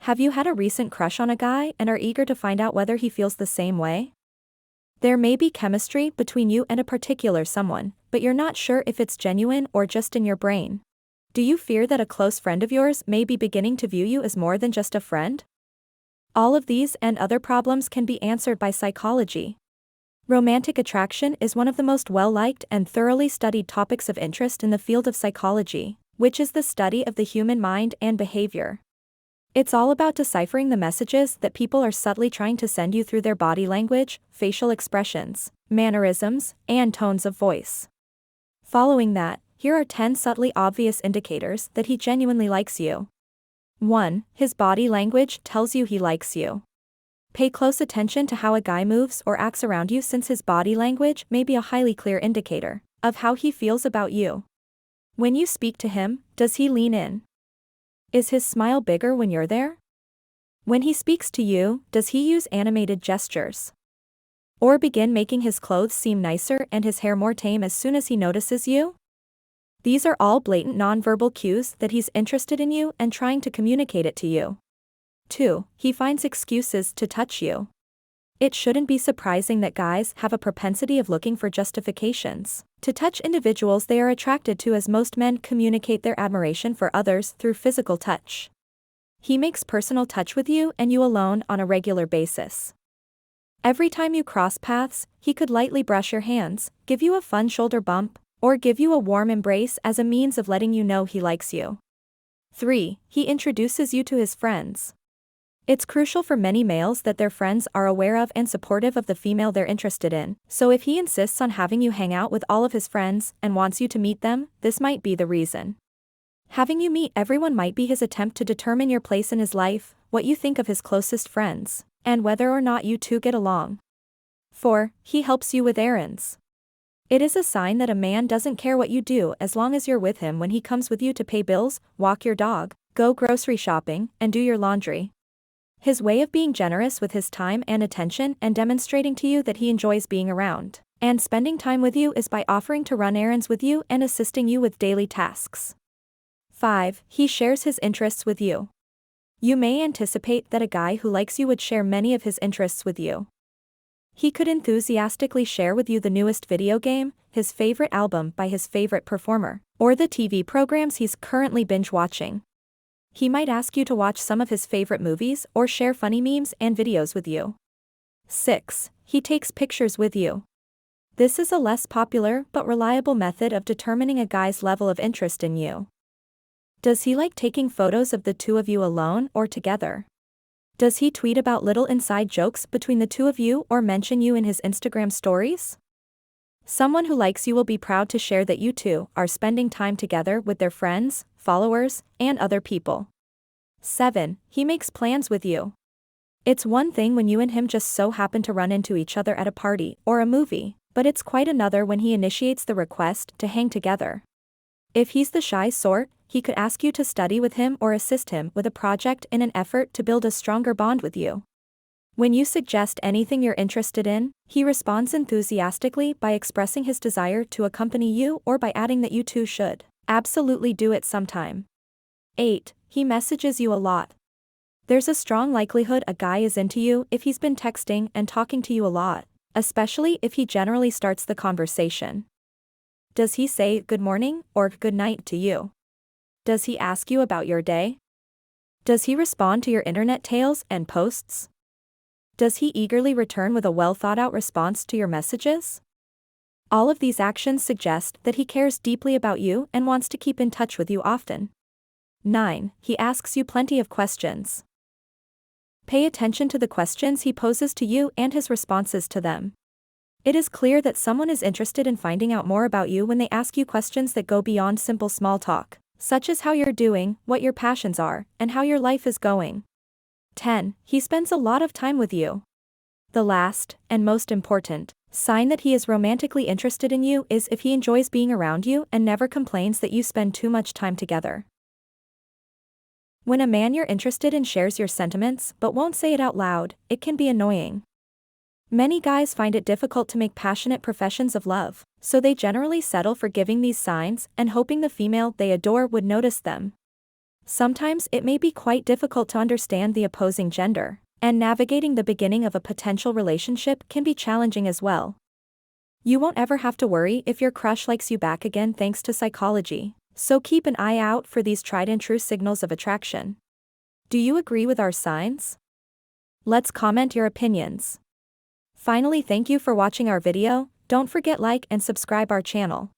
Have you had a recent crush on a guy and are eager to find out whether he feels the same way? There may be chemistry between you and a particular someone, but you're not sure if it's genuine or just in your brain. Do you fear that a close friend of yours may be beginning to view you as more than just a friend? All of these and other problems can be answered by psychology. Romantic attraction is one of the most well-liked and thoroughly studied topics of interest in the field of psychology, which is the study of the human mind and behavior. It's all about deciphering the messages that people are subtly trying to send you through their body language, facial expressions, mannerisms, and tones of voice. Following that, here are 10 subtly obvious indicators that he genuinely likes you. 1. His body language tells you he likes you. Pay close attention to how a guy moves or acts around you, since his body language may be a highly clear indicator of how he feels about you. When you speak to him, does he lean in? Is his smile bigger when you're there? When he speaks to you, does he use animated gestures? Or begin making his clothes seem nicer and his hair more tame as soon as he notices you? These are all blatant nonverbal cues that he's interested in you and trying to communicate it to you. 2. He finds excuses to touch you. It shouldn't be surprising that guys have a propensity of looking for justifications to touch individuals they are attracted to, as most men communicate their admiration for others through physical touch. He makes personal touch with you and you alone on a regular basis. Every time you cross paths, he could lightly brush your hands, give you a fun shoulder bump, or give you a warm embrace as a means of letting you know he likes you. 3. He introduces you to his friends. It's crucial for many males that their friends are aware of and supportive of the female they're interested in, so if he insists on having you hang out with all of his friends and wants you to meet them, this might be the reason. Having you meet everyone might be his attempt to determine your place in his life, what you think of his closest friends, and whether or not you two get along. 4. He helps you with errands. It is a sign that a man doesn't care what you do as long as you're with him when he comes with you to pay bills, walk your dog, go grocery shopping, and do your laundry. His way of being generous with his time and attention and demonstrating to you that he enjoys being around and spending time with you is by offering to run errands with you and assisting you with daily tasks. 5. He shares his interests with you. You may anticipate that a guy who likes you would share many of his interests with you. He could enthusiastically share with you the newest video game, his favorite album by his favorite performer, or the TV programs he's currently binge watching. He might ask you to watch some of his favorite movies or share funny memes and videos with you. 6. He takes pictures with you. This is a less popular but reliable method of determining a guy's level of interest in you. Does he like taking photos of the two of you alone or together? Does he tweet about little inside jokes between the two of you or mention you in his Instagram stories? Someone who likes you will be proud to share that you two are spending time together with their friends, followers, and other people. 7. He makes plans with you. It's one thing when you and him just so happen to run into each other at a party or a movie, but it's quite another when he initiates the request to hang together. If he's the shy sort, he could ask you to study with him or assist him with a project in an effort to build a stronger bond with you. When you suggest anything you're interested in, he responds enthusiastically by expressing his desire to accompany you or by adding that you two should absolutely do it sometime. 8. He messages you a lot. There's a strong likelihood a guy is into you if he's been texting and talking to you a lot, especially if he generally starts the conversation. Does he say good morning or good night to you? Does he ask you about your day? Does he respond to your internet tales and posts? Does he eagerly return with a well-thought-out response to your messages? All of these actions suggest that he cares deeply about you and wants to keep in touch with you often. 9. He asks you plenty of questions. Pay attention to the questions he poses to you and his responses to them. It is clear that someone is interested in finding out more about you when they ask you questions that go beyond simple small talk, such as how you're doing, what your passions are, and how your life is going. 10. He spends a lot of time with you. The last, and most important, sign that he is romantically interested in you is if he enjoys being around you and never complains that you spend too much time together. When a man you're interested in shares your sentiments but won't say it out loud, it can be annoying. Many guys find it difficult to make passionate professions of love, so they generally settle for giving these signs and hoping the female they adore would notice them. Sometimes it may be quite difficult to understand the opposing gender, and navigating the beginning of a potential relationship can be challenging as well. You won't ever have to worry if your crush likes you back again thanks to psychology, so keep an eye out for these tried and true signals of attraction. Do you agree with our signs? Let's comment your opinions. Finally, thank you for watching our video. Don't forget like and subscribe our channel.